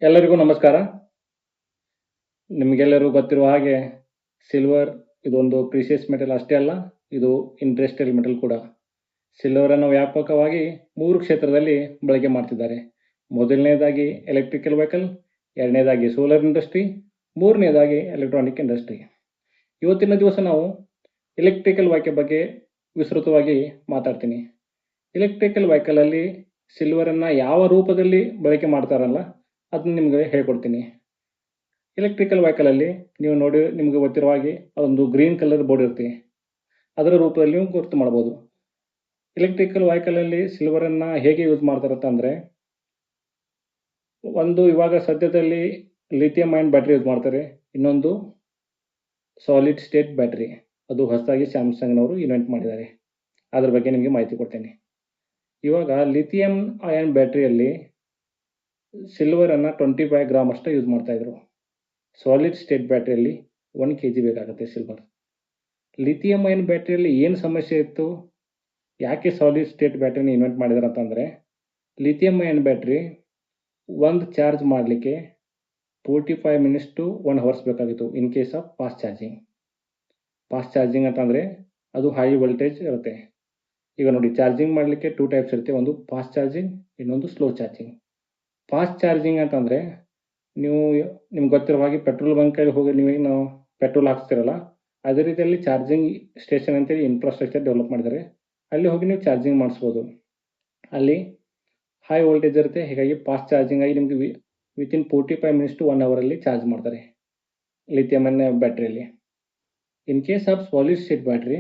ಎಲ್ಲರಿಗೂ ನಮಸ್ಕಾರ. ನಿಮಗೆಲ್ಲರಿಗೂ ಗೊತ್ತಿರುವ ಹಾಗೆ ಸಿಲ್ವರ್ ಇದೊಂದು ಪ್ರೀಸಿಯಸ್ ಮೆಟಲ್ ಅಷ್ಟೇ ಅಲ್ಲ, ಇದು ಇಂಡಸ್ಟ್ರಿಯಲ್ ಮೆಟಲ್ ಕೂಡ. ಸಿಲ್ವರನ್ನು ವ್ಯಾಪಕವಾಗಿ 3 ಕ್ಷೇತ್ರದಲ್ಲಿ ಬಳಕೆ ಮಾಡ್ತಿದ್ದಾರೆ. ಮೊದಲನೇದಾಗಿ ಎಲೆಕ್ಟ್ರಿಕಲ್ ವೆಹಿಕಲ್, ಎರಡನೇದಾಗಿ ಸೋಲಾರ್ ಇಂಡಸ್ಟ್ರಿ, ಮೂರನೇದಾಗಿ ಎಲೆಕ್ಟ್ರಾನಿಕ್ ಇಂಡಸ್ಟ್ರಿ. ಇವತ್ತಿನ ದಿವಸ ನಾವು ಎಲೆಕ್ಟ್ರಿಕಲ್ ವೆಹಿಕಲ್ ಬಗ್ಗೆ ವಿಸ್ತೃತವಾಗಿ ಮಾತಾಡ್ತೀನಿ. ಎಲೆಕ್ಟ್ರಿಕಲ್ ವೆಹಿಕಲಲ್ಲಿ ಸಿಲ್ವರನ್ನು ಯಾವ ರೂಪದಲ್ಲಿ ಬಳಕೆ ಮಾಡ್ತಾರಲ್ಲ ಅದನ್ನ ನಿಮಗೆ ಹೇಳ್ಕೊಡ್ತೀನಿ. ಎಲೆಕ್ಟ್ರಿಕಲ್ ವೆಹಿಕಲಲ್ಲಿ ನೀವು ನೋಡಿ ನಿಮಗೆ ಗೊತ್ತಿರುವ ಹಾಗೆ ಅದೊಂದು ಗ್ರೀನ್ ಕಲರ್ ಬೋರ್ಡ್ ಇರುತ್ತೆ, ಅದರ ರೂಪದಲ್ಲಿ ನೀವು ಗುರುತು ಮಾಡ್ಬೋದು. ಎಲೆಕ್ಟ್ರಿಕಲ್ ವೆಹಿಕಲಲ್ಲಿ ಸಿಲ್ವರನ್ನು ಹೇಗೆ ಯೂಸ್ ಮಾಡ್ತಾರಂತ ಅಂದರೆ, ಒಂದು ಇವಾಗ ಸದ್ಯದಲ್ಲಿ ಲಿಥಿಯಂ ಅಯನ್ ಬ್ಯಾಟ್ರಿ ಯೂಸ್ ಮಾಡ್ತಾರೆ, ಇನ್ನೊಂದು ಸಾಲಿಡ್ ಸ್ಟೇಟ್ ಬ್ಯಾಟ್ರಿ. ಅದು ಹೊಸದಾಗಿ ಸ್ಯಾಮ್ಸಂಗ್ನವರು ಇನ್ವೆಂಟ್ ಮಾಡಿದ್ದಾರೆ. ಅದ್ರ ಬಗ್ಗೆ ನಿಮಗೆ ಮಾಹಿತಿ ಕೊಡ್ತೇನೆ. ಇವಾಗ ಲಿಥಿಯಂ ಅಯನ್ ಬ್ಯಾಟ್ರಿಯಲ್ಲಿ ಸಿಲ್ವರನ್ನು 25 ಗ್ರಾಮ್ ಅಷ್ಟೇ ಯೂಸ್ ಮಾಡ್ತಾಯಿದ್ರು. ಸಾಲಿಡ್ ಸ್ಟೇಟ್ ಬ್ಯಾಟ್ರಿಯಲ್ಲಿ 1 kg ಬೇಕಾಗುತ್ತೆ ಸಿಲ್ವರ್. ಲಿಥಿಯಂ ಅಯನ್ ಬ್ಯಾಟ್ರಿಯಲ್ಲಿ ಏನು ಸಮಸ್ಯೆ ಇತ್ತು, ಯಾಕೆ ಸಾಲಿಡ್ ಸ್ಟೇಟ್ ಬ್ಯಾಟ್ರಿನ ಇನ್ವೆಂಟ್ ಮಾಡಿದಾರೆ ಅಂತಂದರೆ, ಲಿಥಿಯಂ ಅಯನ್ ಬ್ಯಾಟ್ರಿ ಒಂದು ಚಾರ್ಜ್ ಮಾಡಲಿಕ್ಕೆ 45 ಮಿನಿಟ್ಸ್ ಟು 1 ಅವರ್ಸ್ ಬೇಕಾಗಿತ್ತು ಇನ್ case of fast charging. Fast charging ಅಂತಂದರೆ ಅದು ಹೈ ವೋಲ್ಟೇಜ್ ಇರುತ್ತೆ. ಈಗ ನೋಡಿ, ಚಾರ್ಜಿಂಗ್ ಮಾಡಲಿಕ್ಕೆ 2 ಟೈಪ್ಸ್ ಇರುತ್ತೆ, ಒಂದು ಫಾಸ್ಟ್ ಚಾರ್ಜಿಂಗ್, ಇನ್ನೊಂದು ಸ್ಲೋ ಚಾರ್ಜಿಂಗ್. ಫಾಸ್ಟ್ ಚಾರ್ಜಿಂಗ್ ಅಂತಂದರೆ ನಿಮ್ಗೆ ಗೊತ್ತಿರೋ ಹಾಗೆ ಪೆಟ್ರೋಲ್ ಬಂಕಲ್ಲಿ ಹೋಗಿ ನೀವು ಪೆಟ್ರೋಲ್ ಹಾಕ್ಸ್ತಿರಲ್ಲ, ಅದೇ ರೀತಿಯಲ್ಲಿ ಚಾರ್ಜಿಂಗ್ ಸ್ಟೇಷನ್ ಅಂತೇಳಿ ಇನ್ಫ್ರಾಸ್ಟ್ರಕ್ಚರ್ ಡೆವಲಪ್ ಮಾಡಿದ್ದಾರೆ. ಅಲ್ಲಿ ಹೋಗಿ ನೀವು ಚಾರ್ಜಿಂಗ್ ಮಾಡಿಸ್ಬೋದು. ಅಲ್ಲಿ ಹೈ ವೋಲ್ಟೇಜ್ ಇರುತ್ತೆ, ಹೀಗಾಗಿ ಫಾಸ್ಟ್ ಚಾರ್ಜಿಂಗ್ ಆಗಿ ನಿಮಗೆ ವಿತಿನ್ 45 ಮಿನಿಟ್ಸ್ ಟು 1 ಅವರಲ್ಲಿ ಚಾರ್ಜ್ ಮಾಡ್ತಾರೆ ಲಿಥಿಯಂ ಅಯನ್ ಬ್ಯಾಟ್ರಿಯಲ್ಲಿ. In case of solid state battery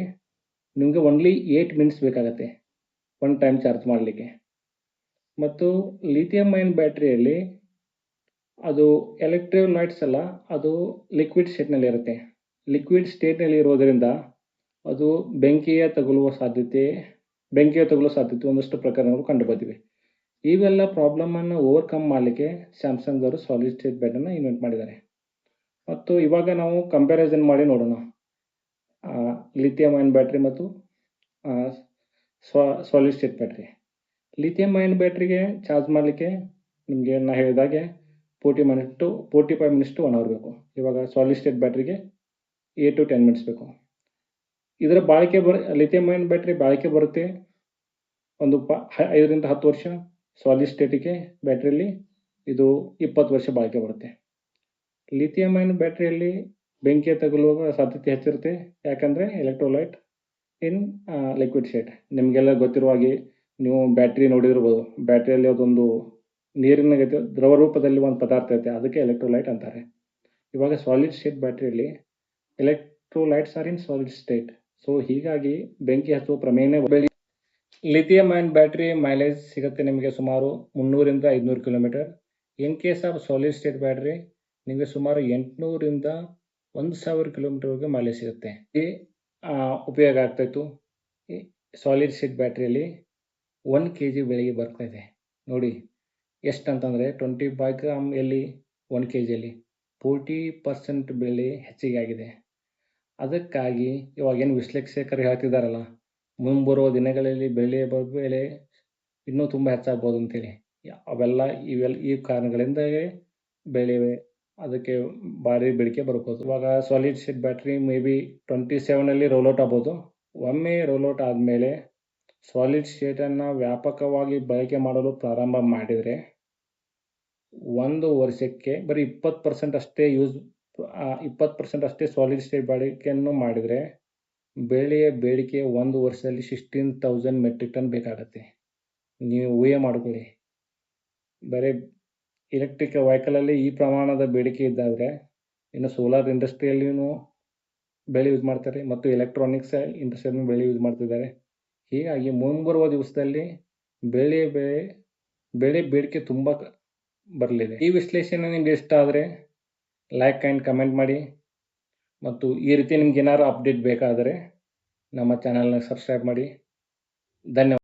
ನಿಮಗೆ ಓನ್ಲಿ 8 ಮಿನಿಟ್ಸ್ ಬೇಕಾಗತ್ತೆ ಒನ್ ಟೈಮ್ ಚಾರ್ಜ್ ಮಾಡಲಿಕ್ಕೆ. ಮತ್ತು ಲಿಥಿಯಂ ಅಯನ್ ಬ್ಯಾಟ್ರಿಯಲ್ಲಿ ಅದು ಎಲೆಕ್ಟ್ರೋಲೈಟ್ಸ್ ಅಲ್ಲ, ಅದು ಲಿಕ್ವಿಡ್ ಸ್ಟೇಟ್ನಲ್ಲಿ ಇರುತ್ತೆ. ಲಿಕ್ವಿಡ್ ಸ್ಟೇಟ್ನಲ್ಲಿ ಇರೋದರಿಂದ ಅದು ಬೆಂಕಿಯ ತಗುಲುವ ಸಾಧ್ಯತೆ ಒಂದಷ್ಟು ಪ್ರಕರಣಗಳು ಕಂಡು ಬಂದಿವೆ. ಇವೆಲ್ಲ ಪ್ರಾಬ್ಲಮನ್ನು ಓವರ್ಕಮ್ ಮಾಡಲಿಕ್ಕೆ ಸ್ಯಾಮ್ಸಂಗ್ದವರು ಸಾಲಿಡ್ ಸ್ಟೇಟ್ ಬ್ಯಾಟ್ರಿನ ಇನ್ವೆಂಟ್ ಮಾಡಿದ್ದಾರೆ. ಮತ್ತು ಇವಾಗ ನಾವು ಕಂಪ್ಯಾರಿಸನ್ ಮಾಡಿ ನೋಡೋಣ ಲಿಥಿಯಂ ಅಯನ್ ಬ್ಯಾಟ್ರಿ ಮತ್ತು solid state battery. Lithium ion ಬ್ಯಾಟ್ರಿಗೆ ಚಾರ್ಜ್ ಮಾಡಲಿಕ್ಕೆ ನಿಮಗೆ ನಾನು ಹೇಳಿದಾಗೆ 45 ಮಿನಿಟ್ಸ್ ಟು 1 ಅವರ್ ಬೇಕು. ಇವಾಗ ಸಾಲಿಡ್ ಸ್ಟೇಟ್ ಬ್ಯಾಟ್ರಿಗೆ 8 to 10 ಮಿನಿಟ್ಸ್ ಬೇಕು. ಇದರ ಬಾಳಿಕೆ ಲಿಥಿಯಂ ಅಯನ್ ಬ್ಯಾಟ್ರಿ ಬಾಳಿಕೆ ಬರುತ್ತೆ ಒಂದು 5 ರಿಂದ 10 ವರ್ಷ. ಸಾಲಿಡ್ ಸ್ಟೇಟಿಗೆ ಬ್ಯಾಟ್ರಿಯಲ್ಲಿ ಇದು 20 ವರ್ಷ ಬಾಳಿಕೆ ಬರುತ್ತೆ. ಲಿಥಿಯಂ ಅಯನ್ ಬ್ಯಾಟ್ರಿಯಲ್ಲಿ ಬೆಂಕಿಯ ತಗುಲುವ ಸಾಧ್ಯತೆ ಹೆಚ್ಚಿರುತ್ತೆ, ಯಾಕಂದರೆ ಎಲೆಕ್ಟ್ರೋಲೈಟ್ ಇನ್ ಲಿಕ್ವಿಡ್ ಸ್ಟೇಟ್. ನಿಮಗೆಲ್ಲ ಗೊತ್ತಿರುವ ಹಾಗೆ ನೀವು ಬ್ಯಾಟ್ರಿ ನೋಡಿರ್ಬೋದು, ಬ್ಯಾಟ್ರಿಯಲ್ಲಿ ಅದೊಂದು ನೀರಿನ ದ್ರವ ರೂಪದಲ್ಲಿ ಒಂದು ಪದಾರ್ಥ ಇರುತ್ತೆ, ಅದಕ್ಕೆ ಎಲೆಕ್ಟ್ರೋಲೈಟ್ ಅಂತಾರೆ. ಇವಾಗ ಸಾಲಿಡ್ ಸ್ಟೇಟ್ ಬ್ಯಾಟ್ರಿಯಲ್ಲಿ electrolytes are in solid state, so ಹೀಗಾಗಿ ಬೆಂಕಿ ಹಚ್ಚುವ ಪ್ರಮೇಯನೇ ಲಿಥಿಯಂ ಅಯನ್ ಬ್ಯಾಟ್ರಿ ಮೈಲೇಜ್ ಸಿಗುತ್ತೆ ನಿಮಗೆ ಸುಮಾರು 300 ರಿಂದ 500 kilometre. In case of solid state battery ನಿಮಗೆ ಸುಮಾರು 800 ರಿಂದ 1000 ಕಿಲೋಮೀಟರ್ವರೆಗೆ ಮೈಲೇಜ್ ಸಿಗುತ್ತೆ. ಈ ಉಪಯೋಗ ಆಗ್ತಾಯಿತ್ತು. ಸಾಲಿಡ್ ಸ್ಟೇಟ್ ಬ್ಯಾಟ್ರಿಯಲ್ಲಿ 1 kg ಬೆಳೆಗೆ ಬರ್ತಾ ಇದೆ. ನೋಡಿ ಎಷ್ಟು ಅಂತಂದರೆ 25 ಗ್ರಾಮ್ ಎಲ್ಲಿ 1 kgಯಲ್ಲಿ 40% ಬೆಲೆ ಹೆಚ್ಚಿಗೆ ಆಗಿದೆ. ಅದಕ್ಕಾಗಿ ಇವಾಗೇನು ವಿಶ್ಲೇಷಕರು ಹೇಳ್ತಿದ್ದಾರಲ್ಲ, ಮುಂಬರುವ ದಿನಗಳಲ್ಲಿ ಬೆಲೆ ಇನ್ನೂ ತುಂಬ ಹೆಚ್ಚಾಗ್ಬೋದು ಅಂತೇಳಿ, ಈ ಕಾರಣಗಳಿಂದಾಗಿ ಬೆಲೆ ಅದಕ್ಕೆ ಭಾರಿ ಬೇಡಿಕೆ ಬರ್ಬೋದು. ಇವಾಗ solid state battery may be 27 rollout ಆಗ್ಬೋದು. ಒಮ್ಮೆ ರೋಲ್ಔಟ್ ಆದಮೇಲೆ ಸಾಲಿಡ್ ಸ್ಟೇಟನ್ನು ವ್ಯಾಪಕವಾಗಿ ಬಳಕೆ ಮಾಡಲು ಪ್ರಾರಂಭ ಮಾಡಿದರೆ 1 ವರ್ಷಕ್ಕೆ ಬರೀ 20% ಅಷ್ಟೇ ಸಾಲಿಡ್ ಸ್ಟೇಟ್ ಬಳಕೆಯನ್ನು ಮಾಡಿದರೆ ಬೆಳೆಯ ಬೇಡಿಕೆ 1 ವರ್ಷದಲ್ಲಿ 16,000 ಮೆಟ್ರಿಕ್ ಟನ್ ಬೇಕಾಗತ್ತೆ. ನೀವು ಊಹೆ ಮಾಡಿಕೊಳ್ಳಿ. ಬರೀ ಎಲೆಕ್ಟ್ರಿಕಲ್ ವೆಹಿಕಲಲ್ಲಿ ಈ ಪ್ರಮಾಣದ ಬೇಡಿಕೆ ಇದ್ದಾದರೆ ಇನ್ನು ಸೋಲಾರ್ ಇಂಡಸ್ಟ್ರಿಯಲ್ಲಿಯೂ ಬೆಳೆ ಯೂಸ್ ಮಾಡ್ತಾರೆ ಮತ್ತು ಎಲೆಕ್ಟ್ರಾನಿಕ್ಸ್ ಇಂಡಸ್ಟ್ರಿಯಲ್ಲೂ ಬೆಳೆ ಯೂಸ್ ಮಾಡ್ತಿದ್ದಾರೆ. ಹೀಗಾಗಿ ಮುಂಬರುವ ದಿವಸದಲ್ಲಿ ಬೆಳೆ ಬೇಡಿಕೆ ತುಂಬ ಬರಲಿದೆ. ಈ ವಿಶ್ಲೇಷಣೆ ನಿಮಗೆ ಇಷ್ಟ ಆದರೆ ಲೈಕ್ ಆ್ಯಂಡ್ ಕಮೆಂಟ್ ಮಾಡಿ, ಮತ್ತು ಈ ರೀತಿ ನಿಮ್ಗೆ ಏನಾದ್ರು ಅಪ್ಡೇಟ್ ಬೇಕಾದರೆ ನಮ್ಮ ಚಾನಲ್ನ ಸಬ್ಸ್ಕ್ರೈಬ್ ಮಾಡಿ. ಧನ್ಯವಾದ.